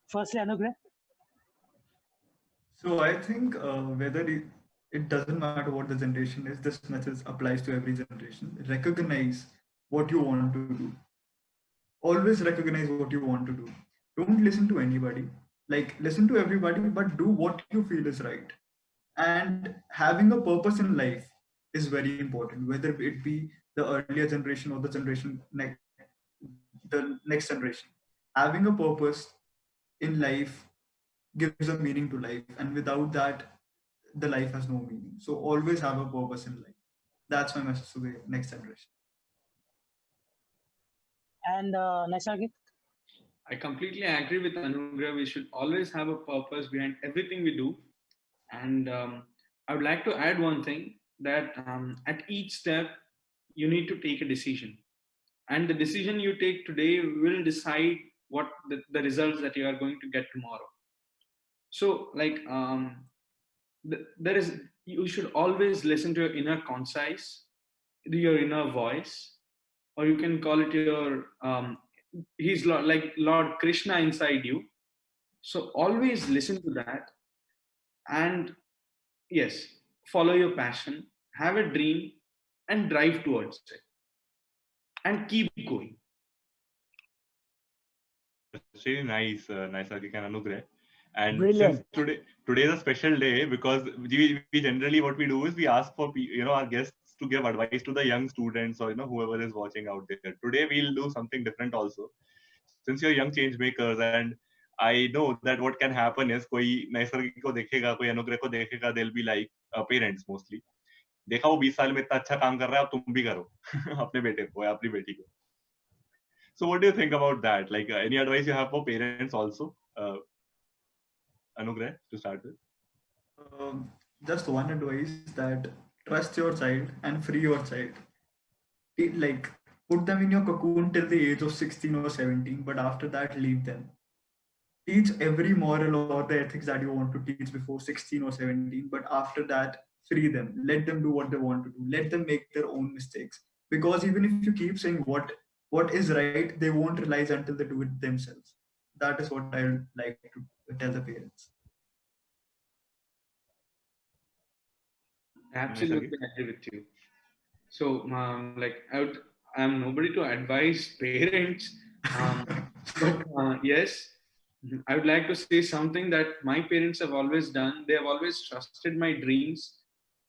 Firstly, Anugreh. So I think whether it doesn't matter what the generation is, this message applies to every generation. Recognize what you want to do. Always recognize what you want to do. Don't listen to anybody. Like listen to everybody, but do what you feel is right. And having a purpose in life is very important, whether it be the earlier generation or the next generation. Having a purpose in life gives a meaning to life, and without that the life has no meaning. So always have a purpose in life. That's my message to the next generation. And Naisargik? I completely agree with Anugreh. We should always have a purpose behind everything we do. And I would like to add one thing, that at each step, you need to take a decision. And the decision you take today will decide what the results that you are going to get tomorrow. So like you should always listen to your inner conscience, your inner voice, or you can call it your he's like Lord Krishna inside you. So always listen to that, and yes, follow your passion, have a dream, and drive towards it, and keep going. It's really nice, Naisargik and Anugreh. And Brilliant. since today is a special day, because we generally what we do is we ask for our guests to give advice to the young students or whoever is watching out there. Today we'll do something different also. Since you're young change makers, and I know that what can happen is कोई Naisargik को देखेगा, कोई Anugreh को देखेगा, they'll be like parents mostly. देखा वो 20 साल में इतना अच्छा काम कर रहा है, अब तुम भी करो अपने बेटे को या अपनी बेटी को. So what do you think about that? Like any advice you have for parents also? Anugreh, to start with. Just one advice, that trust your child and free your child. Like put them in your cocoon till the age of 16 or 17, but after that leave them. Teach every moral or the ethics that you want to teach before 16 or 17, but after that free them. Let them do what they want to do. Let them make their own mistakes. Because even if you keep saying what is right, they won't realize until they do it themselves. That is what I would like to tell the parents. Absolutely agree with you. So, I'm nobody to advise parents, but yes, I would like to say something that my parents have always done. They have always trusted my dreams.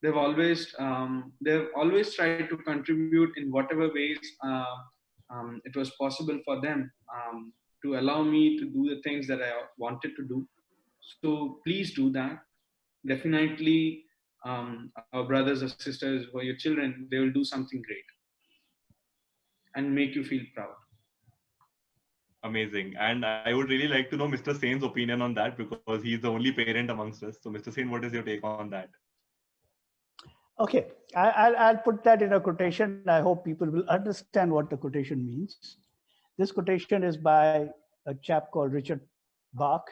They've always tried to contribute in whatever ways it was possible for them to allow me to do the things that I wanted to do. So please do that. Definitely, our brothers or sisters or your children, they will do something great and make you feel proud. Amazing. And I would really like to know Mr. Sain's opinion on that because he's the only parent amongst us. So, Mr. Sain, what is your take on that? Okay, I'll put that in a quotation. I hope people will understand what the quotation means. This quotation is by a chap called Richard Bach,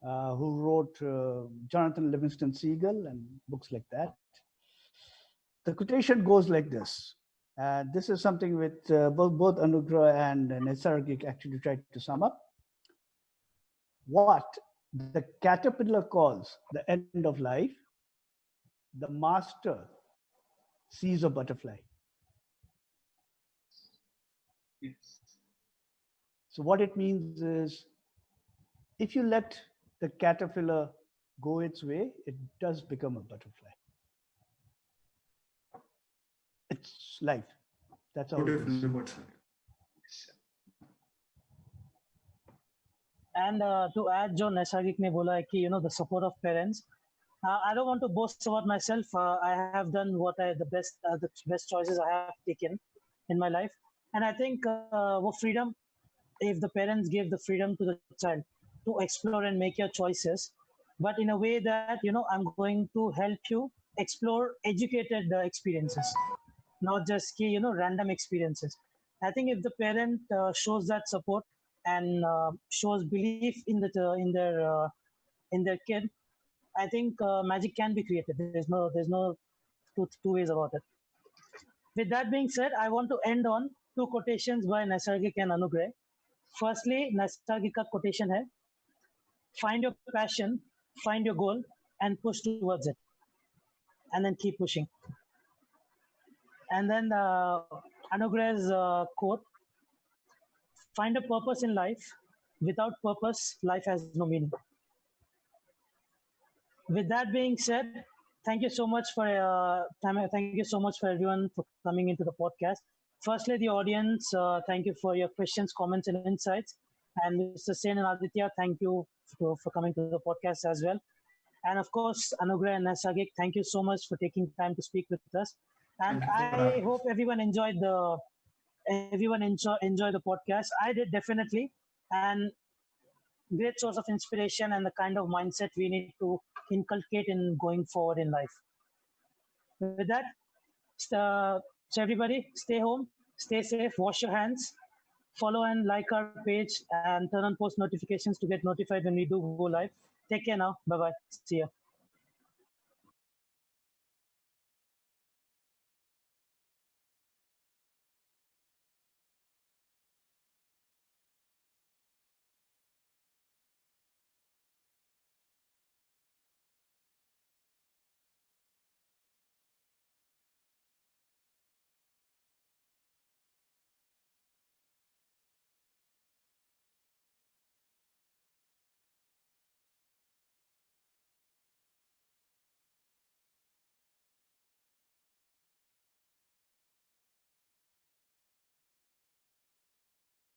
who wrote Jonathan Livingston Seagull and books like that. The quotation goes like this. This is something with both Anugreh and Naisargik actually tried to sum up. What the caterpillar calls the end of life, the master sees a butterfly. Yes. So what it means is, if you let the caterpillar go its way, it does become a butterfly. It's life. That's how it is. Beautiful, sir. And to add, जो नैसर्गिक ने बोला है कि the support of parents. I don't want to boast about myself. I have done the best choices I have taken in my life, and I think वो freedom, if the parents give the freedom to the child to explore and make your choices, but in a way that I'm going to help you explore educated experiences, not just random experiences. I think if the parent shows that support and shows belief in their kid, I think magic can be created. There's no two ways about it. With that being said, I want to end on two quotations by Naisargik and Anugreh. Firstly, Naisargik ka quotation hai, find your passion, find your goal, and push towards it. And then keep pushing. And then Anugreh's quote, find a purpose in life. Without purpose, life has no meaning. With that being said, thank you so much for thank you so much for everyone for coming into the podcast. Firstly, the audience, thank you for your questions, comments, and insights. And Mr. Sen and Aditya, thank you for coming to the podcast as well. And of course, Anugreh and Naisargik, thank you so much for taking time to speak with us. And I hope everyone enjoyed the podcast. I did definitely, and great source of inspiration and the kind of mindset we need to inculcate in going forward in life. With that, so everybody, stay home, stay safe, wash your hands, follow and like our page, and turn on post notifications to get notified when we do go live. Take care now. Bye bye. See ya.